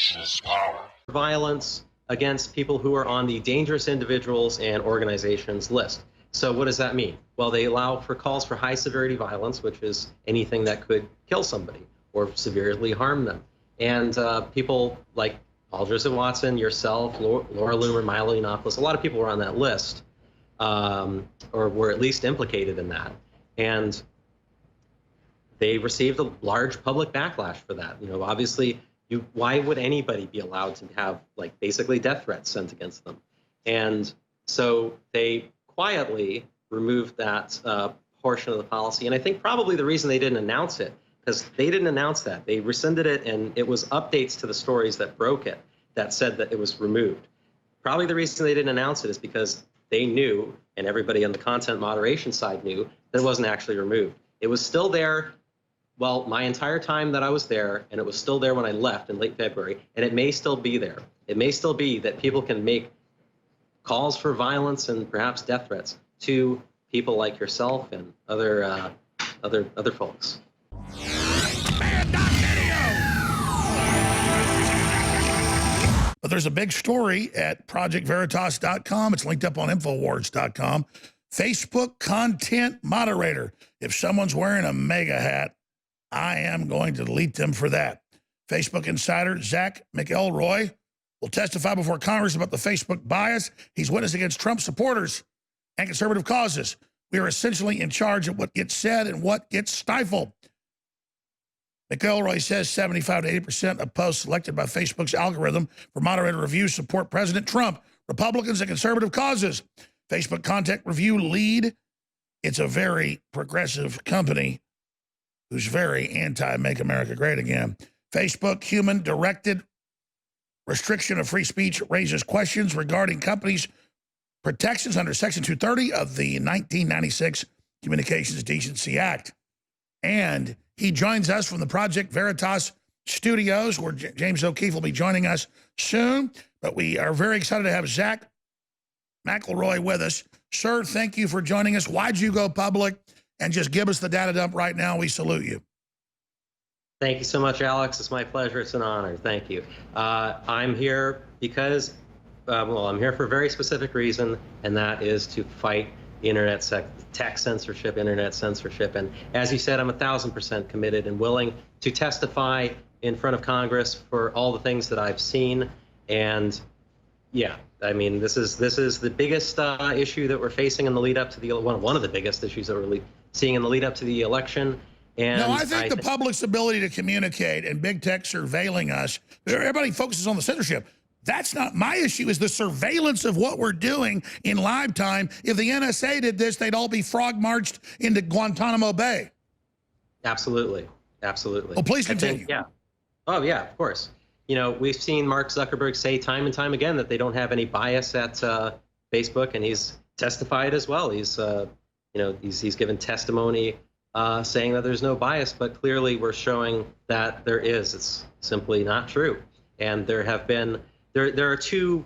equates power. Violence against people who are on the dangerous individuals and organizations list. So what does that mean? Well, they allow for calls for high severity violence, which is anything that could kill somebody or severely harm them. And people like Paul Joseph Watson, yourself, Laura Loomer, Milo Yiannopoulos, a lot of people were on that list, or were at least implicated in that. And they received a large public backlash for that. You know, obviously, why would anybody be allowed to have like basically death threats sent against them? And so they quietly removed that portion of the policy. And I think probably the reason they didn't announce it, because they didn't announce that. They rescinded it, and it was updates to the stories that broke it that said that it was removed. Probably the reason they didn't announce it is because they knew, and everybody on the content moderation side knew, that it wasn't actually removed. It was still there, well, my entire time that I was there, and it was still there when I left in late February, and it may still be there. It may still be that people can make calls for violence and perhaps death threats to people like yourself and other folks. But there's a big story at projectveritas.com. It's linked up on Infowars.com. Facebook content moderator. If someone's wearing a MAGA hat, I am going to delete them for that. Facebook insider Zach McElroy will testify before Congress about the Facebook bias he's witnessed against Trump supporters and conservative causes. We are essentially in charge of what gets said and what gets stifled. McElroy says 75 to 80% of posts selected by Facebook's algorithm for moderator reviews support President Trump, Republicans, and conservative causes. Facebook content review lead. It's a very progressive company who's very anti-Make America Great Again. Facebook human-directed restriction of free speech raises questions regarding companies' protections under Section 230 of the 1996 Communications Decency Act. And he joins us from the Project Veritas studios, where James O'Keefe will be joining us soon. But we are very excited to have Zach McElroy with us. Sir, thank you for joining us. Why'd you go public? And just give us the data dump right now. We salute you. Thank you so much, Alex. It's my pleasure. It's an honor. Thank you. I'm here because, well, I'm here for a very specific reason, and that is to fight the internet tech censorship, internet censorship. And as you said, I'm 1,000% committed and willing to testify in front of Congress for all the things that I've seen. And yeah, I mean, this is the biggest issue that we're facing in the lead up to the one of the biggest issues that we're seeing in the lead up to the election. And no, I think the public's ability to communicate and big tech surveilling us, everybody focuses on the censorship. That's not my issue, is the surveillance of what we're doing in live time. If the NSA did this, they'd all be frog marched into Guantanamo Bay. Absolutely. Absolutely. Well, please continue. Yeah. Oh, yeah, of course. You know, we've seen Mark Zuckerberg say time and time again that they don't have any bias at Facebook, and he's testified as well. He's, you know, he's given testimony saying that there's no bias, but clearly we're showing that there is. It's simply not true. And there have been there are two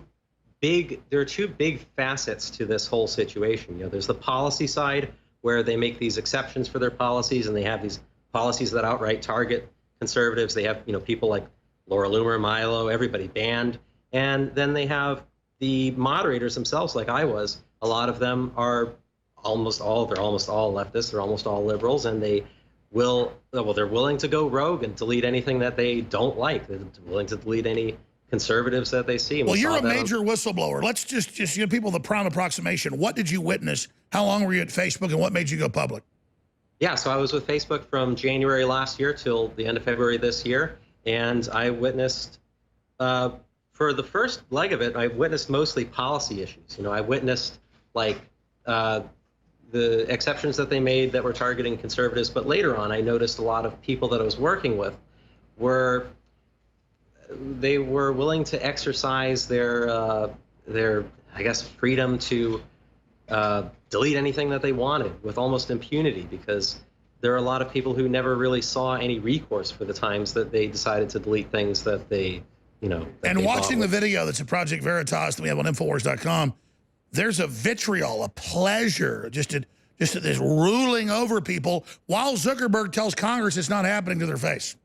big facets to this whole situation. You know, there's the policy side, where they make these exceptions for their policies, and they have these policies that outright target conservatives. They have, you know, people like Laura Loomer, Milo, everybody banned. And then they have the moderators themselves, like I was. A lot of them are they're almost all leftists, they're almost all liberals, and they're willing to go rogue and delete anything that they don't like. They're willing to delete any conservatives that they see. Well, you're a major whistleblower. Let's just give people the prime approximation. What did you witness? How long were you at Facebook, and what made you go public? Yeah, so I was with Facebook from January last year till the end of February this year, and I witnessed, for the first leg of it, I witnessed mostly policy issues. You know, I witnessed like the exceptions that they made that were targeting conservatives, but later on I noticed a lot of people that I was working with were willing to exercise their I guess freedom to delete anything that they wanted with almost impunity, because there are a lot of people who never really saw any recourse for the times that they decided to delete things that they, you know. And watching the video that's at Project Veritas that we have on Infowars.com, there's a vitriol, a pleasure, just this ruling over people, while Zuckerberg tells Congress it's not happening to their face.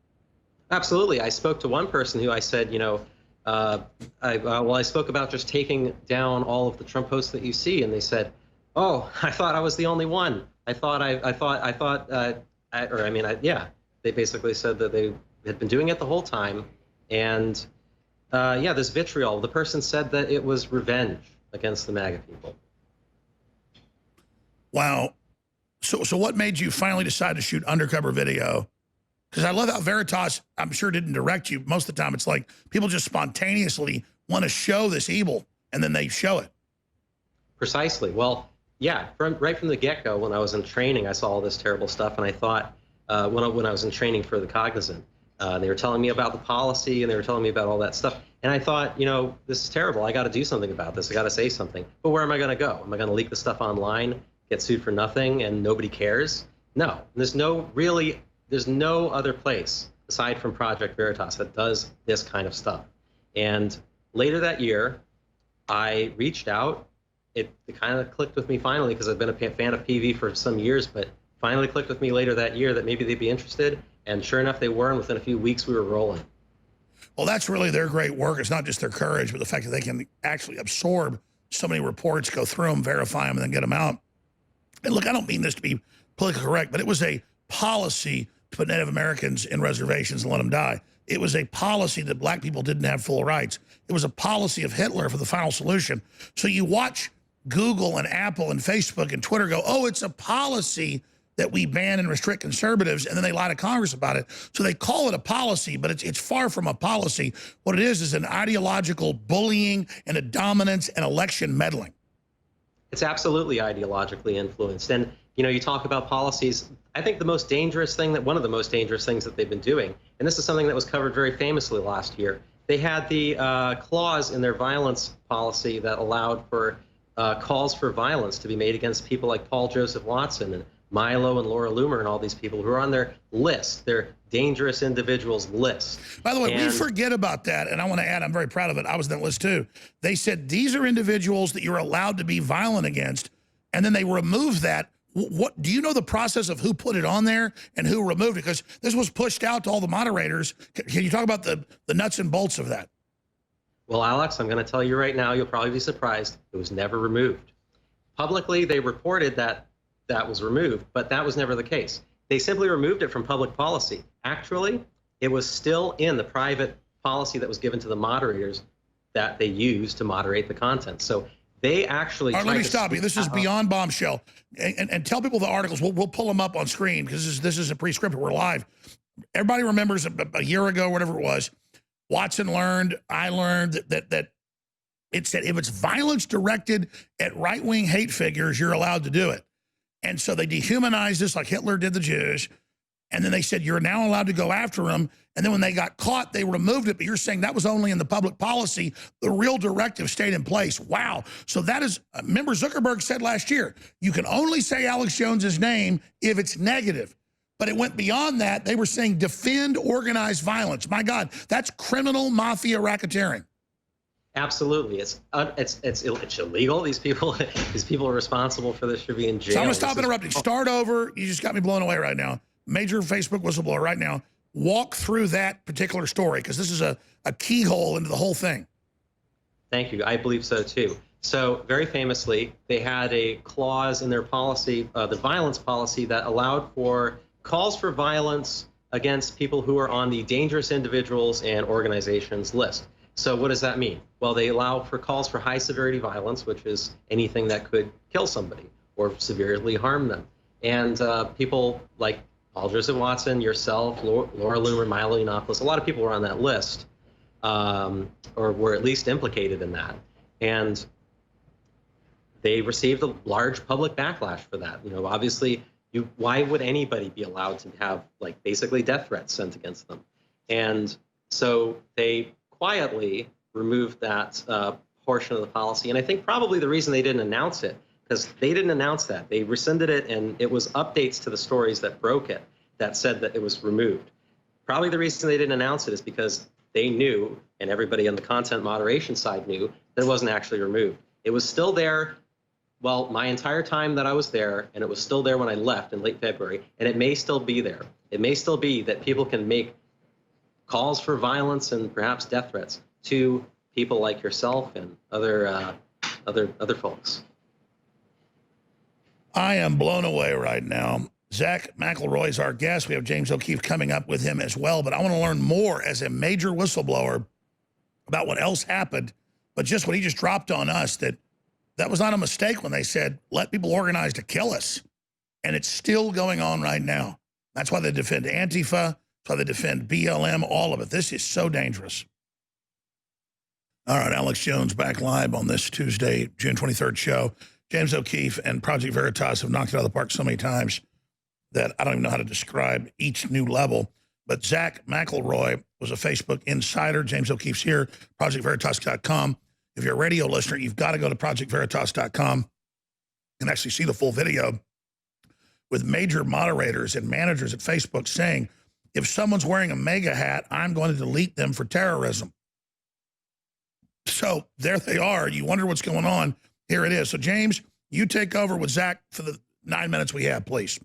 Absolutely. I spoke to one person who I said, I spoke about just taking down all of the Trump posts that you see, and they said, "Oh, I thought I was the only one. Yeah." They basically said that they had been doing it the whole time, and yeah, this vitriol. The person said that it was revenge against the MAGA people. Wow. So what made you finally decide to shoot undercover video? Because I love how Veritas, I'm sure, didn't direct you. Most of the time, it's like people just spontaneously want to show this evil, and then they show it. Precisely. Well, yeah, right from the get-go, when I was in training, I saw all this terrible stuff, and I thought, when I was in training for the Cognizant, they were telling me about the policy, and they were telling me about all that stuff, and I thought, this is terrible. I got to do something about this. I got to say something. But where am I going to go? Am I going to leak the stuff online, get sued for nothing, and nobody cares? No. There's no other place aside from Project Veritas that does this kind of stuff. And later that year, I reached out. It kind of clicked with me finally, because I've been a fan of PV for some years, but finally clicked with me later that year that maybe they'd be interested. And sure enough, they were. And within a few weeks, we were rolling. Well, that's really their great work. It's not just their courage, but the fact that they can actually absorb so many reports, go through them, verify them, and then get them out. And look, I don't mean this to be politically correct, but it was a policy to put Native Americans in reservations and let them die. It was a policy that black people didn't have full rights. It was a policy of Hitler for the final solution. So you watch Google and Apple and Facebook and Twitter go, oh, it's a policy that we ban and restrict conservatives, and then they lie to Congress about it. So they call it a policy, but it's far from a policy. What it is an ideological bullying and a dominance and election meddling. It's absolutely ideologically influenced. And, you talk about policies. I think one of the most dangerous things that they've been doing, and this is something that was covered very famously last year, they had the clause in their violence policy that allowed for calls for violence to be made against people like Paul Joseph Watson and Milo and Laura Loomer and all these people who are on their list, their dangerous individuals list. By the way, we forget about that, and I want to add, I'm very proud of it. I was on that list too. They said these are individuals that you're allowed to be violent against, and then they removed that. What do you know the process of who put it on there and who removed it? Because this was pushed out to all the moderators. Can you talk about the nuts and bolts of that? Well, Alex, I'm going to tell you right now, you'll probably be surprised. It was never removed. Publicly, they reported that was removed, but that was never the case. They simply removed it from public policy. Actually, it was still in the private policy that was given to the moderators that they used to moderate the content. So they actually. All right, let me stop you. This is Beyond Bombshell, and tell people the articles. We'll pull them up on screen because this is a pre-scripted. We're live. Everybody remembers a year ago, whatever it was. Watson learned. I learned that it said if it's violence directed at right-wing hate figures, you're allowed to do it. And so they dehumanized this like Hitler did the Jews. And then they said, you're now allowed to go after them. And then when they got caught, they removed it. But you're saying that was only in the public policy. The real directive stayed in place. Wow. So that is, remember Zuckerberg said last year, you can only say Alex Jones's name if it's negative. But it went beyond that. They were saying defend organized violence. My God, that's criminal mafia racketeering. Absolutely, it's illegal. These people are responsible for this. Should be in jail. So I'm gonna stop interrupting. Start over. You just got me blown away right now. Major Facebook whistleblower right now. Walk through that particular story because this is a keyhole into the whole thing. Thank you. I believe so too. So very famously, they had a clause in their policy, the violence policy, that allowed for calls for violence against people who are on the dangerous individuals and organizations list. So what does that mean? Well, they allow for calls for high severity violence, which is anything that could kill somebody or severely harm them. And people like Paul Joseph Watson, yourself, Laura Loomer, Milo Yiannopoulos, a lot of people were on that list or were at least implicated in that. And they received a large public backlash for that. Obviously, why would anybody be allowed to have basically death threats sent against them? And so they quietly removed that portion of the policy. And I think probably the reason they didn't announce it, because they didn't announce that. They rescinded it, and it was updates to the stories that broke it that said that it was removed. Probably the reason they didn't announce it is because they knew, and everybody on the content moderation side knew, that it wasn't actually removed. It was still there, well, my entire time that I was there, and it was still there when I left in late February, and it may still be there. It may still be that people can make calls for violence and perhaps death threats to people like yourself and other folks. I am blown away right now. Zach McElroy is our guest. We have James O'Keefe coming up with him as well. But I want to learn more as a major whistleblower about what else happened. But just what he just dropped on us, that was not a mistake when they said, let people organize to kill us. And it's still going on right now. That's why they defend Antifa. That's why they defend BLM, all of it. This is so dangerous. All right, Alex Jones back live on this Tuesday, June 23rd show. James O'Keefe and Project Veritas have knocked it out of the park so many times that I don't even know how to describe each new level. But Zach McElroy was a Facebook insider. James O'Keefe's here, ProjectVeritas.com. If you're a radio listener, you've got to go to ProjectVeritas.com and actually see the full video with major moderators and managers at Facebook saying, if someone's wearing a MAGA hat, I'm going to delete them for terrorism. So there they are. You wonder what's going on. Here it is. So, James, you take over with Zach for the 9 minutes we have, please.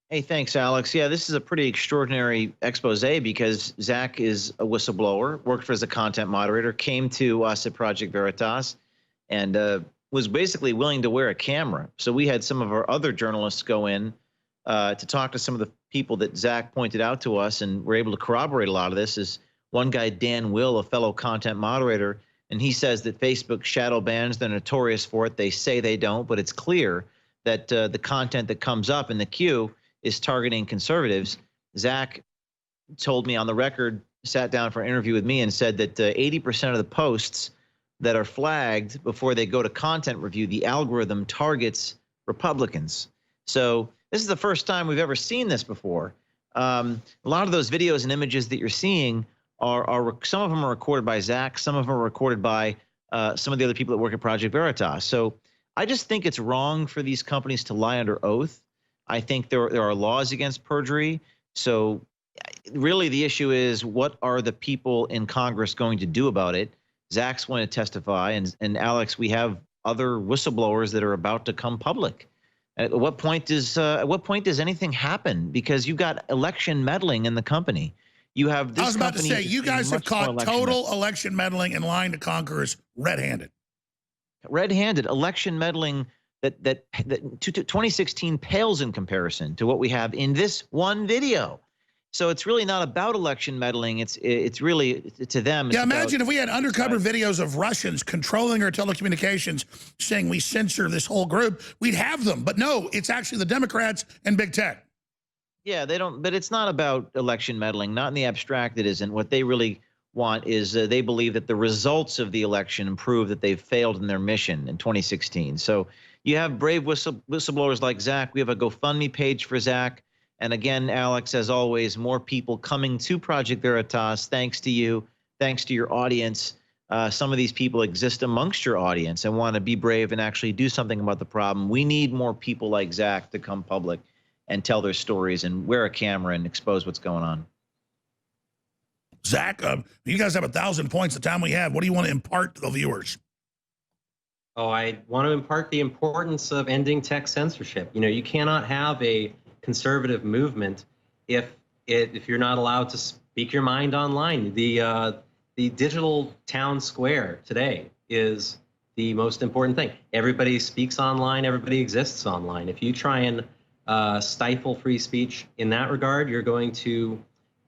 Hey, thanks, Alex. Yeah, this is a pretty extraordinary expose because Zach is a whistleblower, worked for as a content moderator, came to us at Project Veritas, and was basically willing to wear a camera. So we had some of our other journalists go in to talk to some of the people that Zach pointed out to us, and we're able to corroborate a lot of this. Is one guy, Dan Will, a fellow content moderator, and he says that Facebook shadow bans, they're notorious for it. They say they don't, but it's clear that the content that comes up in the queue is targeting conservatives. Zach told me on the record, sat down for an interview with me and said that 80% of the posts that are flagged before they go to content review, the algorithm targets Republicans. So this is the first time we've ever seen this before. A lot of those videos and images that you're seeing are some of them are recorded by Zach, some of them are recorded by some of the other people that work at Project Veritas. So I just think it's wrong for these companies to lie under oath. I think there are laws against perjury. So really the issue is, what are the people in Congress going to do about it? Zach's going to testify, and Alex, we have other whistleblowers that are about to come public. At what point does anything happen? Because you've got election meddling in the company. You have this. I was about to say, you guys have caught total election meddling and lying to conquerors red-handed. Red-handed election meddling that 2016 pales in comparison to what we have in this one video. So it's really not about election meddling. It's really to them. Yeah, imagine if we had undercover videos of Russians controlling our telecommunications, saying we censor this whole group. We'd have them, but no, it's actually the Democrats and big tech. Yeah, they don't. But it's not about election meddling. Not in the abstract. It isn't. What they really want is they believe that the results of the election prove that they've failed in their mission in 2016. So you have brave whistleblowers like Zach. We have a GoFundMe page for Zach. And again, Alex, as always, more people coming to Project Veritas. Thanks to you. Thanks to your audience. Some of these people exist amongst your audience and want to be brave and actually do something about the problem. We need more people like Zach to come public and tell their stories and wear a camera and expose what's going on. Zach, you guys have 1,000 points. The time we have, what do you want to impart to the viewers? Oh, I want to impart the importance of ending tech censorship. You know, you cannot have a conservative movement if you're not allowed to speak your mind online. The digital town square today is the most important thing. Everybody speaks online. Everybody exists online. If you try and stifle free speech in that regard, you're going to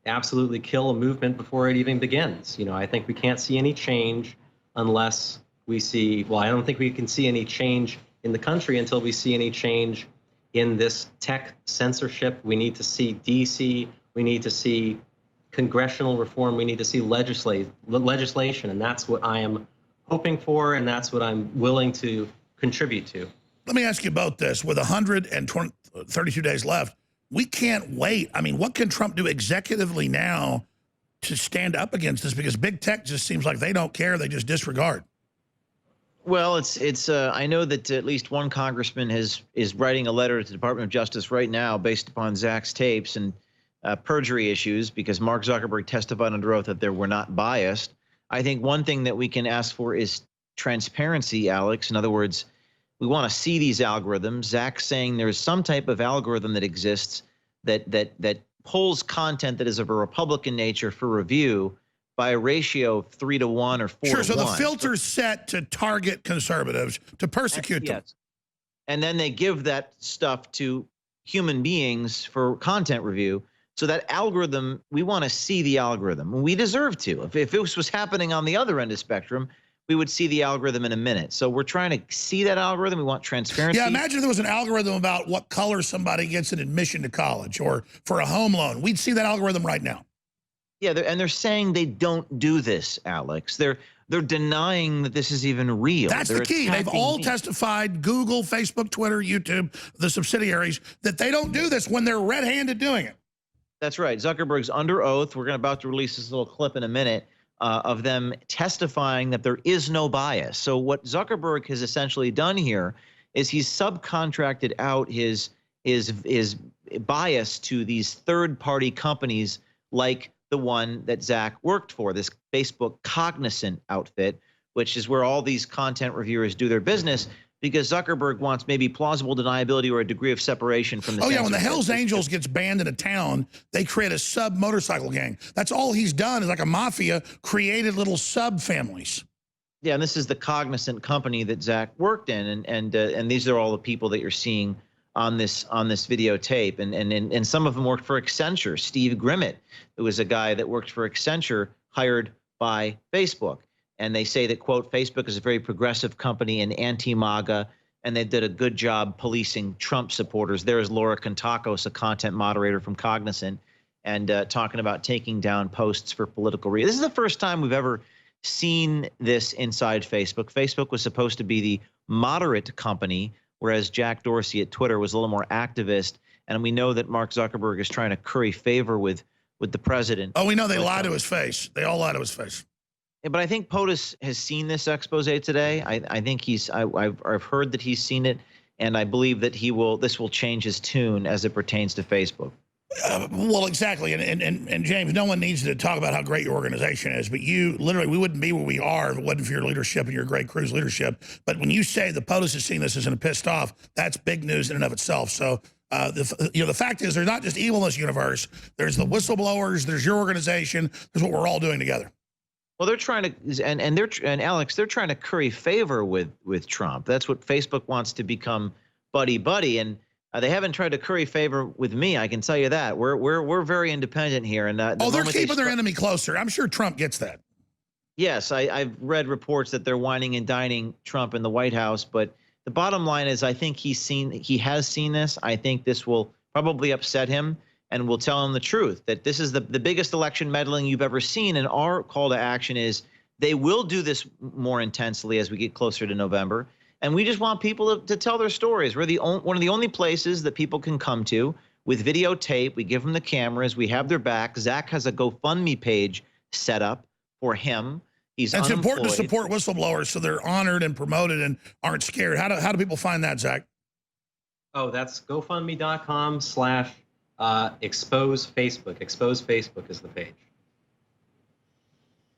absolutely kill a movement before it even begins. You know, I think we can't see any change unless we see, well, I don't think we can see any change in the country until we see any change in this tech censorship. We need to see DC, we need to see congressional reform, we need to see legislation, and that's what I am hoping for, and that's what I'm willing to contribute to. Let me ask you about this. With 132 days left, we can't wait. I mean, what can Trump do executively now to stand up against this? Because big tech just seems like they don't care, they just disregard. Well, I know that at least one congressman is writing a letter to the Department of Justice right now based upon Zach's tapes and perjury issues, because Mark Zuckerberg testified under oath that they were not biased. I think one thing that we can ask for is transparency, Alex. In other words, we want to see these algorithms. Zach's saying there's some type of algorithm that exists that pulls content that is of a Republican nature for review by a ratio of 3 to 1 or 4 to 1. Sure, so the filter's set to target conservatives, to persecute them. Yes. And then they give that stuff to human beings for content review. So that algorithm, we want to see the algorithm. We deserve to. If this was happening on the other end of the spectrum, we would see the algorithm in a minute. So we're trying to see that algorithm. We want transparency. Yeah, imagine if there was an algorithm about what color somebody gets an admission to college or for a home loan. We'd see that algorithm right now. Yeah, and they're saying they don't do this, Alex. They're denying that this is even real. That's the key. They've all testified, Google, Facebook, Twitter, YouTube, the subsidiaries, that they don't do this when they're red-handed doing it. That's right. Zuckerberg's under oath. We're about to release this little clip in a minute of them testifying that there is no bias. So what Zuckerberg has essentially done here is he's subcontracted out his bias to these third-party companies like the one that Zach worked for, this Facebook Cognizant outfit, which is where all these content reviewers do their business, because Zuckerberg wants maybe plausible deniability or a degree of separation from the. Oh yeah, when the Hells Angels gets banned in a town, they create a sub motorcycle gang. That's all he's done, is like a mafia, created little sub families. Yeah, and this is the Cognizant company that Zach worked in, and these are all the people that you're seeing on this videotape, and some of them worked for Accenture. Steve Grimmett, who was a guy that worked for Accenture, hired by Facebook. And they say that, quote, Facebook is a very progressive company and anti-MAGA, and they did a good job policing Trump supporters. There is Laura Contakos, a content moderator from Cognizant, and talking about taking down posts for political reasons. This is the first time we've ever seen this inside Facebook. Facebook was supposed to be the moderate company, whereas Jack Dorsey at Twitter was a little more activist. And we know that Mark Zuckerberg is trying to curry favor with the president. Oh, we know they lie to his face. They all lie to his face. Yeah, but I think POTUS has seen this expose today. I think I've heard that he's seen it, and I believe that this will change his tune as it pertains to Facebook. Well, exactly. And James, no one needs to talk about how great your organization is, but you literally, we wouldn't be where we are if it wasn't for your leadership and your great crew's leadership. But when you say the POTUS has seen this and pissed off, that's big news in and of itself. So the fact is, there's not just evil in this universe. There's the whistleblowers. There's your organization. There's what we're all doing together. Well, they're trying to, and Alex, they're trying to curry favor with Trump. That's what Facebook wants to become buddy, and they haven't tried to curry favor with me. I can tell you that. We're very independent here, and they're keeping their enemy closer. I'm sure Trump gets that. Yes, I've read reports that they're whining and dining Trump in the White House, but the bottom line is, I think he has seen this. I think this will probably upset him, and we'll tell him the truth, that this is the biggest election meddling you've ever seen. And our call to action is they will do this more intensely as we get closer to November. And we just want people to tell their stories. We're one of the only places that people can come to with videotape. We give them the cameras. We have their back. Zach has a GoFundMe page set up for him. It's important to support whistleblowers so they're honored and promoted and aren't scared. How do people find that, Zach? Oh, that's GoFundMe.com/expose Facebook. Expose Facebook is the page.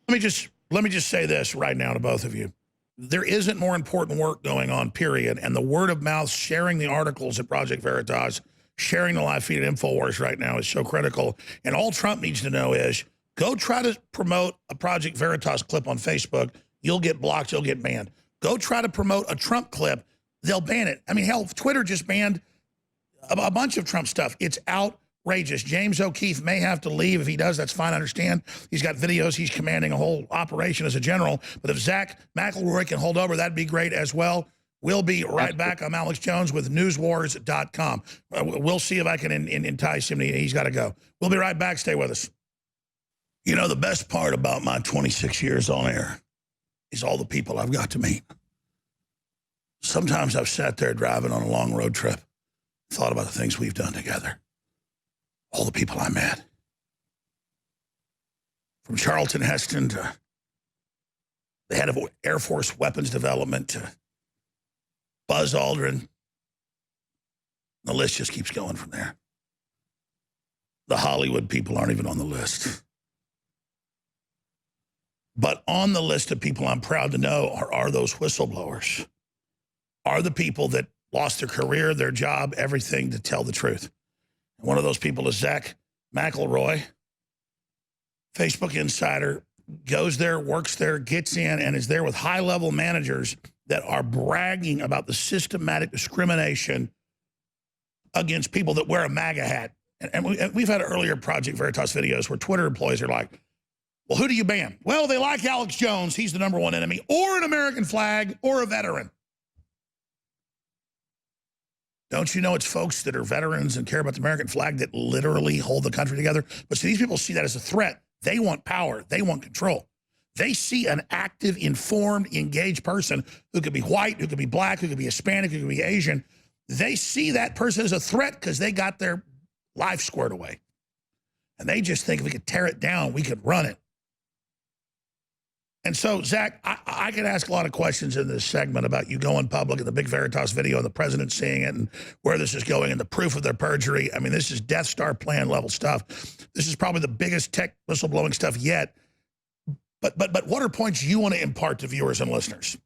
Let me just say this right now to both of you. There isn't more important work going on, period. And the word of mouth, sharing the articles at Project Veritas, sharing the live feed at InfoWars right now is so critical. And all Trump needs to know is go try to promote a Project Veritas clip on Facebook. You'll get blocked. You'll get banned. Go try to promote a Trump clip. They'll ban it. I mean, hell, Twitter just banned a bunch of Trump stuff. It's outrageous. James O'Keefe may have to leave. If he does, that's fine. I understand. He's got videos. He's commanding a whole operation as a general. But if Zach McElroy can hold over, that'd be great as well. We'll be right back. I'm Alex Jones with newswars.com. We'll see if I can entice him. He's got to go. We'll be right back. Stay with us. You know, the best part about my 26 years on air is all the people I've got to meet. Sometimes I've sat there driving on a long road trip, thought about the things we've done together. All the people I met. From Charlton Heston to the head of Air Force weapons development to Buzz Aldrin. The list just keeps going from there. The Hollywood people aren't even on the list. But on the list of people I'm proud to know are those whistleblowers, are the people that lost their career, their job, everything to tell the truth. And one of those people is Zach McElroy, Facebook insider, goes there, works there, gets in, and is there with high-level managers that are bragging about the systematic discrimination against people that wear a MAGA hat. And we've had earlier Project Veritas videos where Twitter employees are like, well, who do you ban? Well, they like Alex Jones. He's the #1 enemy, or an American flag, or a veteran. Don't you know it's folks that are veterans and care about the American flag that literally hold the country together? But see, these people see that as a threat. They want power. They want control. They see an active, informed, engaged person who could be white, who could be black, who could be Hispanic, who could be Asian. They see that person as a threat because they got their life squared away. And they just think if we could tear it down, we could run it. And so, Zach, I could ask a lot of questions in this segment about you going public and the big Veritas video and the president seeing it and where this is going and the proof of their perjury. I mean, this is Death Star plan level stuff. This is probably the biggest tech whistleblowing stuff yet. But what are points you want to impart to viewers and listeners?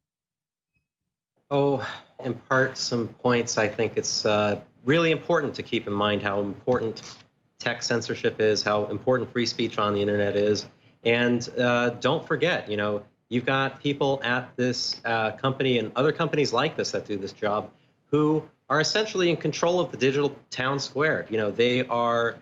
Oh, impart some points. I think it's really important to keep in mind how important tech censorship is, how important free speech on the internet is. And don't forget, you know, you've got people at this company and other companies like this that do this job who are essentially in control of the digital town square. You know, they are,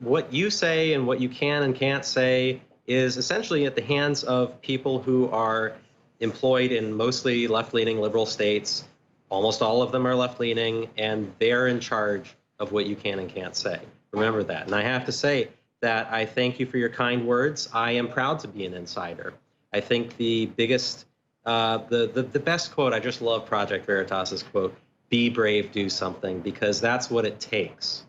what you say and what you can and can't say is essentially at the hands of people who are employed in mostly left-leaning liberal states. Almost all of them are left-leaning, and they're in charge of what you can and can't say. Remember that. And I have to say that I thank you for your kind words. I am proud to be an insider. I think the biggest, the best quote, I just love Project Veritas's quote, "Be brave, do something," because that's what it takes.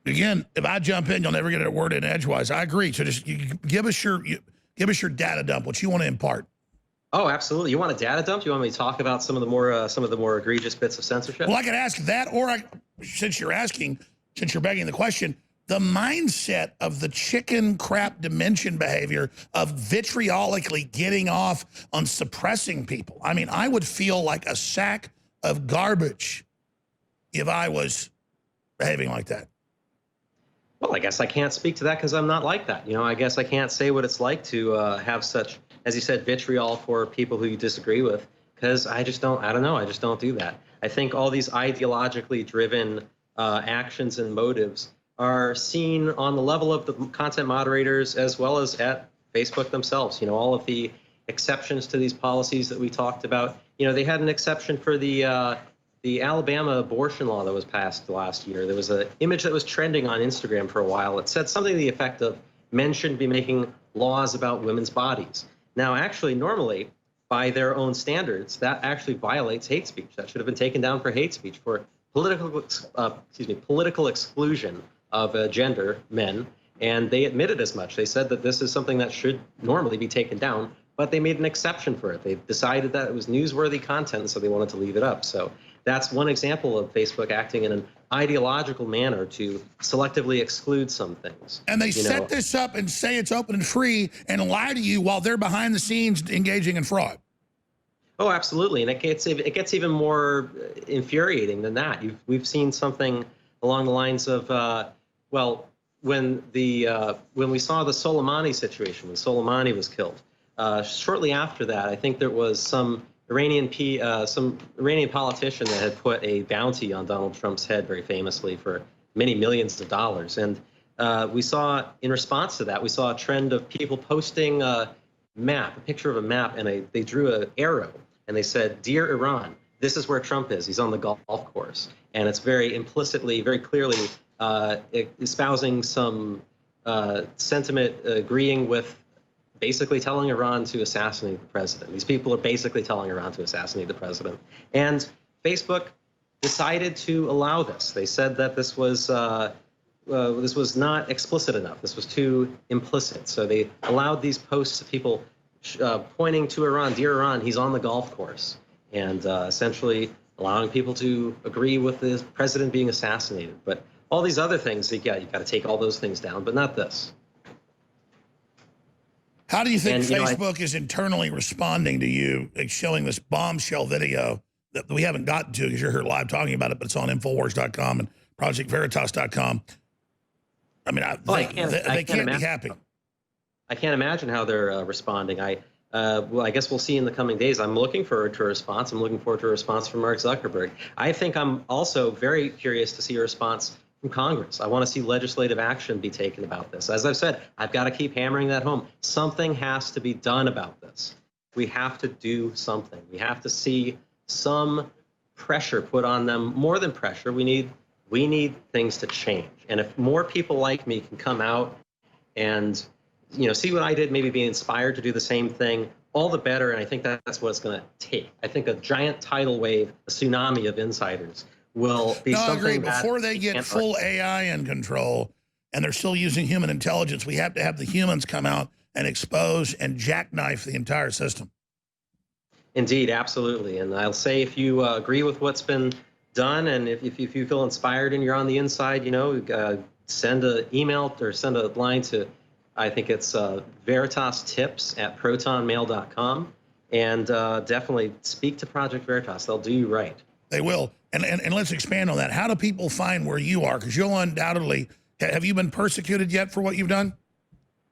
Again, if I jump in, you'll never get a word in edgewise. I agree. So just give us your data dump, what you want to impart. Oh, absolutely. You want a data dump? You want me to talk about some of the more egregious bits of censorship? Well, I could ask that, or since you're begging the question, the mindset of the chicken crap dimension behavior of vitriolically getting off on suppressing people. I mean, I would feel like a sack of garbage if I was behaving like that. Well, I guess I can't speak to that because I'm not like that. You know, I guess I can't say what it's like to have such, as you said, vitriol for people who you disagree with, because I just don't do that. I think all these ideologically driven actions and motives are seen on the level of the content moderators as well as at Facebook themselves. You know, all of the exceptions to these policies that we talked about. You know, they had an exception for the Alabama abortion law that was passed last year. There was an image that was trending on Instagram for a while. It said something to the effect of, men shouldn't be making laws about women's bodies. Now, actually, normally, by their own standards, that actually violates hate speech. That should have been taken down for hate speech, for political exclusion of gender, men. And they admitted as much. They said that this is something that should normally be taken down, but they made an exception for it. They decided that it was newsworthy content, so they wanted to leave it up. So that's one example of Facebook acting in an ideological manner to selectively exclude some things. And they set this up and say it's open and free and lie to you while they're behind the scenes engaging in fraud. Oh, absolutely. And it gets even more infuriating than that. We've seen something along the lines of, well, when we saw the Soleimani situation, when Soleimani was killed, shortly after that, I think there was some Iranian politician that had put a bounty on Donald Trump's head very famously for many millions of dollars. And we saw, in response to that, we saw a trend of people posting a picture of a map, and they drew an arrow, and they said, "Dear Iran, this is where Trump is. He's on the golf course." And it's very implicitly, very clearly espousing some sentiment agreeing with basically telling Iran to assassinate the president. These people are basically telling Iran to assassinate the president. And Facebook decided to allow this. They said that this was not explicit enough. This was too implicit. So they allowed these posts of people pointing to Iran, "Dear Iran, he's on the golf course," and essentially allowing people to agree with the president being assassinated. But all these other things, you got to take all those things down, but not this. How do you think Facebook is internally responding to you, like showing this bombshell video that we haven't gotten to because you're here live talking about it, but it's on Infowars.com and ProjectVeritas.com. I mean, they can't be happy. I can't imagine how they're responding. Well, I guess we'll see in the coming days. I'm looking forward to a response. I'm looking forward to a response from Mark Zuckerberg. I think I'm also very curious to see a response from Congress. I want to see legislative action be taken about this. As I've said, I've got to keep hammering that home. Something has to be done about this. We have to do something. We have to see some pressure put on them. More than pressure, we need things to change. And if more people like me can come out and see what I did, maybe be inspired to do the same thing, all the better. And I think that's what it's going to take. I think a giant tidal wave, a tsunami of insiders will be something. I agree. Before they get full AI in control and they're still using human intelligence, we have to have the humans come out and expose and jackknife the entire system. Indeed, absolutely. And I'll say, if you agree with what's been done, and if you feel inspired and you're on the inside, send an email or send a line to, I think it's veritastips@protonmail.com, and definitely speak to Project Veritas. They'll do you right. They will. And let's expand on that. How do people find where you are? Because you'll undoubtedly, have you been persecuted yet for what you've done?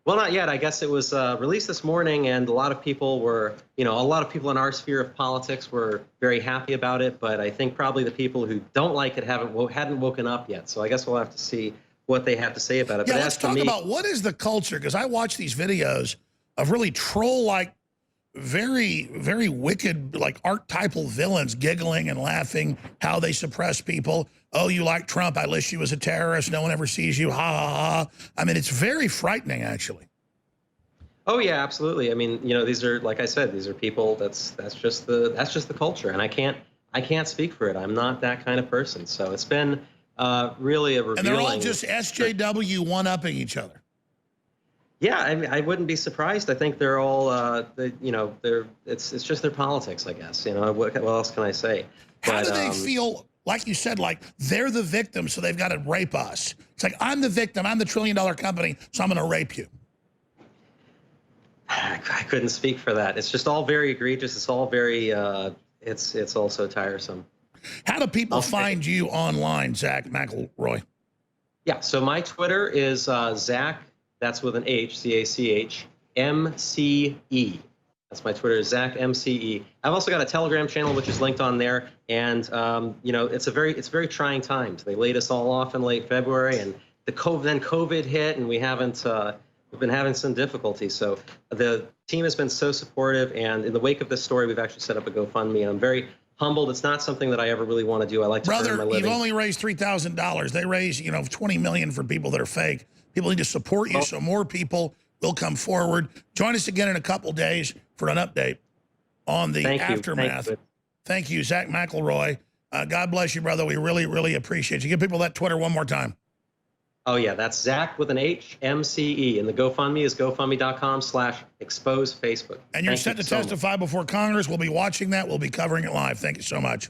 Well, not yet. I guess it was released this morning, and a lot of people were, a lot of people in our sphere of politics were very happy about it. But I think probably the people who don't like it hadn't woken up yet. So I guess we'll have to see what they have to say about it. Yeah, but let's talk about what is the culture, because I watch these videos of really troll-like, very, very wicked, like archetypal villains giggling and laughing how they suppress people. Oh, you like Trump? I list you as a terrorist. No one ever sees you. Ha, ha, ha. I mean, it's very frightening, actually. Oh, yeah, absolutely. I mean, these are, like I said, these are people, that's just the culture. And I can't speak for it. I'm not that kind of person. So it's been really a revealing. And they're all just SJW one-upping each other. Yeah, I wouldn't be surprised. I think they're all, it's just their politics, I guess. What else can I say? How do they feel, like you said, like they're the victim, so they've got to rape us? It's like, I'm the victim, I'm the trillion-dollar company, so I'm going to rape you. I couldn't speak for that. It's just all very egregious. It's all very, it's also tiresome. How do people find you online, Zach McElroy? Yeah, so my Twitter is Zach, that's with an H, C-A-C-H, M-C-E. That's my Twitter, Zach MCE. I've also got a Telegram channel, which is linked on there. And, it's very trying times. They laid us all off in late February, and then COVID hit, and we've been having some difficulty. So the team has been so supportive. And in the wake of this story, we've actually set up a GoFundMe, and I'm very humbled. It's not something that I ever really want to do. I like to earn my living. You've only raised $3,000. They raise, $20 million for people that are fake. People need to support you, so more people will come forward. Join us again in a couple days for an update on the aftermath. Thank you, Zach McElroy. God bless you, brother. We really, really appreciate you. Give people that Twitter one more time. Oh, yeah, that's Zach with an H, M-C-E. And the GoFundMe is gofundme.com/expose Facebook. And you're set to testify before Congress. We'll be watching that. We'll be covering it live. Thank you so much.